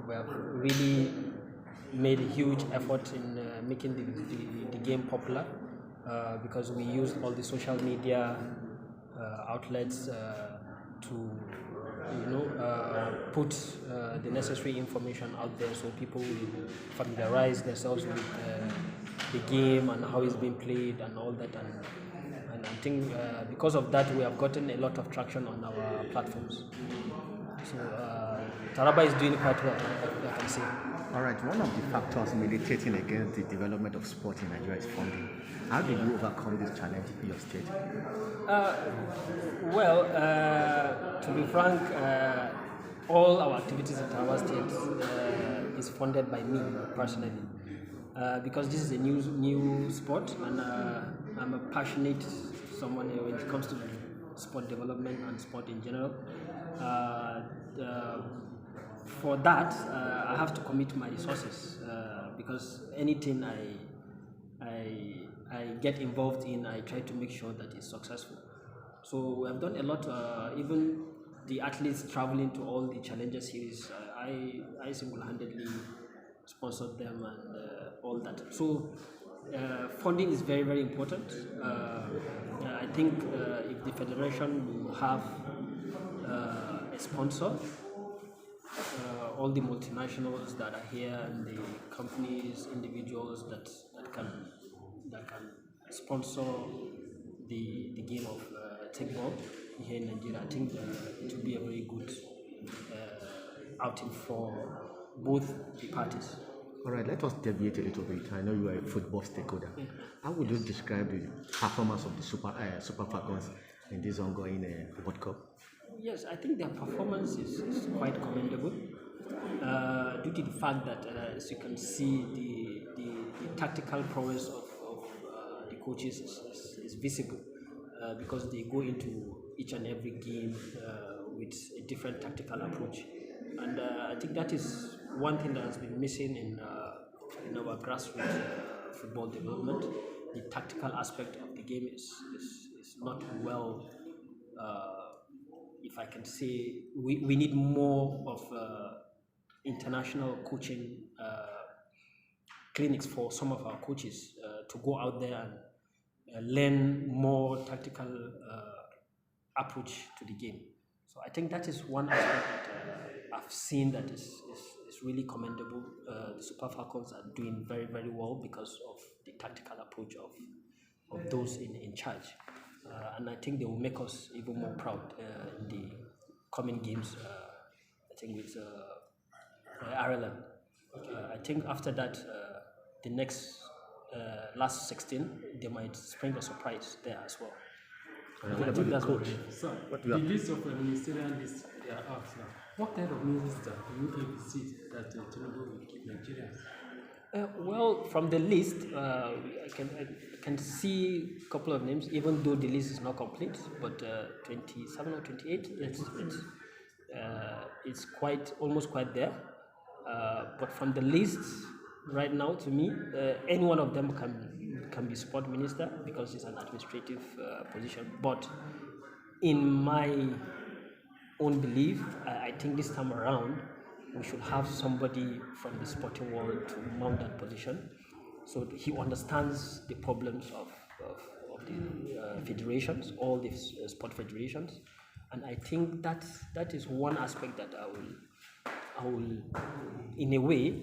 we have really made a huge effort in making the game popular because we use all the social media outlets to put the necessary information out there so people will familiarize themselves with the game and how it's being played and all that. And I think because of that, we have gotten a lot of traction on our platforms. So Taraba is doing quite well, I can say. All right, one of the factors militating against the development of sport in Nigeria is funding. How do you overcome this challenge in your state? To be frank, all our activities in Taraba State is funded by me personally because this is a new sport and I'm a passionate someone when it comes to sport development and sport in general. For that, I have to commit my resources because anything I get involved in, I try to make sure that it's successful. So we have done a lot. Even the athletes traveling to all the Challenger series, I single-handedly sponsored them and all that. So funding is very, very important. I think if the federation will have a sponsor, all the multinationals that are here and the companies, individuals that can sponsor the game of Teqball here in Nigeria, I think it will be a very good outing for both the parties. All right, let us deviate a little bit. I know you are a football stakeholder. How would you describe the performance of the Super Falcons in this ongoing World Cup? Yes, I think their performance is quite commendable due to the fact that, as you can see, the tactical prowess of the coaches is visible because they go into each and every game with a different tactical approach. And I think that is one thing that has been missing in our grassroots football development. The tactical aspect of the game is not well. If I can say, we need more of international coaching clinics for some of our coaches to go out there and learn more tactical approach to the game. So I think that is one aspect that I've seen that is really commendable. The Super Falcons are doing very, very well because of the tactical approach of those in charge. And I think they will make us even more proud in the coming games. I think with Ireland. I think after that, the next last 16, they might spring a surprise there as well. I think that's good. So, the list of ministerial lists they are out now. What kind of minister do you see that Tinubu will keep Nigeria? From the list, I can see a couple of names, even though the list is not complete, but 27 or 28, it's almost quite there. But from the list right now, to me, any one of them can be sport minister because it's an administrative position. But in my own belief, I think this time around, we should have somebody from the sporting world to mount that position so he understands the problems of the federations, all the sport federations. And I think that is one aspect that I will in a way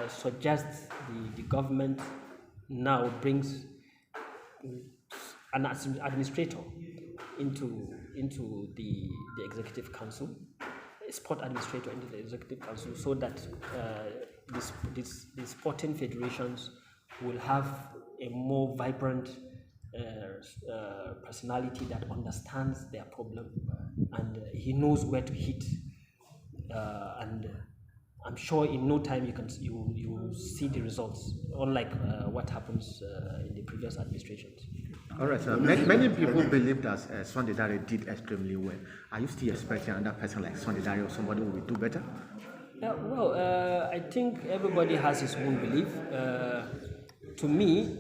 suggest the government now brings an administrator into the executive council, a sport administrator into the executive council, so that the sporting federations will have a more vibrant personality that understands their problem and he knows where to hit. And I'm sure in no time you will see the results, unlike what happens in the previous administrations. All right, sir. Many people believe that Sunday Dare did extremely well. Are you still expecting another person like Sunday Dare or somebody who will do better? I think everybody has his own belief. To me,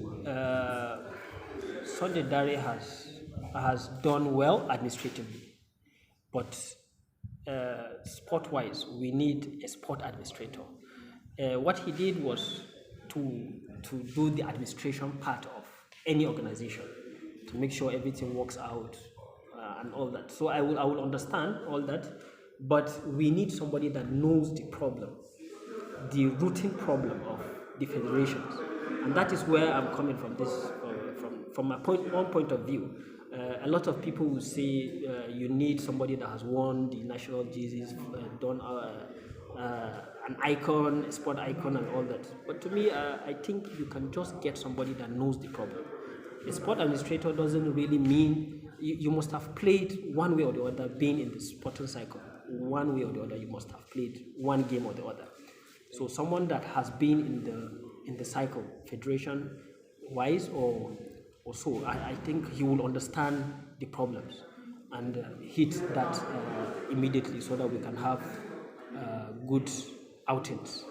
Sunday Dare has done well administratively, but sport-wise, we need a sport administrator. What he did was to do the administration part of any organization, to make sure everything works out and all that. So I will understand all that, but we need somebody that knows the problem, the rooting problem of the federations, and that is where I'm coming from. This from my one point of view. A lot of people will say you need somebody that has won the national jerseys, done an icon, a sport icon, and all that. But to me, I think you can just get somebody that knows the problem. A sport administrator doesn't really mean you must have played one way or the other, being in the sporting cycle. One way or the other, you must have played one game or the other. So someone that has been in the cycle, federation wise or so, I think he will understand the problems and hit that immediately, so that we can have good outings.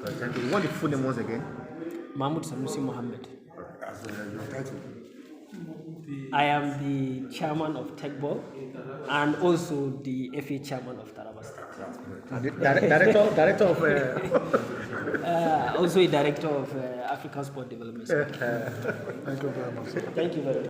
Thank you. What the full name was again? Mahmoud Sanusi Mohammed. As your title? I am the chairman of Teqball and also the FA chairman of Taraba State. Director of also a director of African Sport Development. Thank you very much. Thank you very much.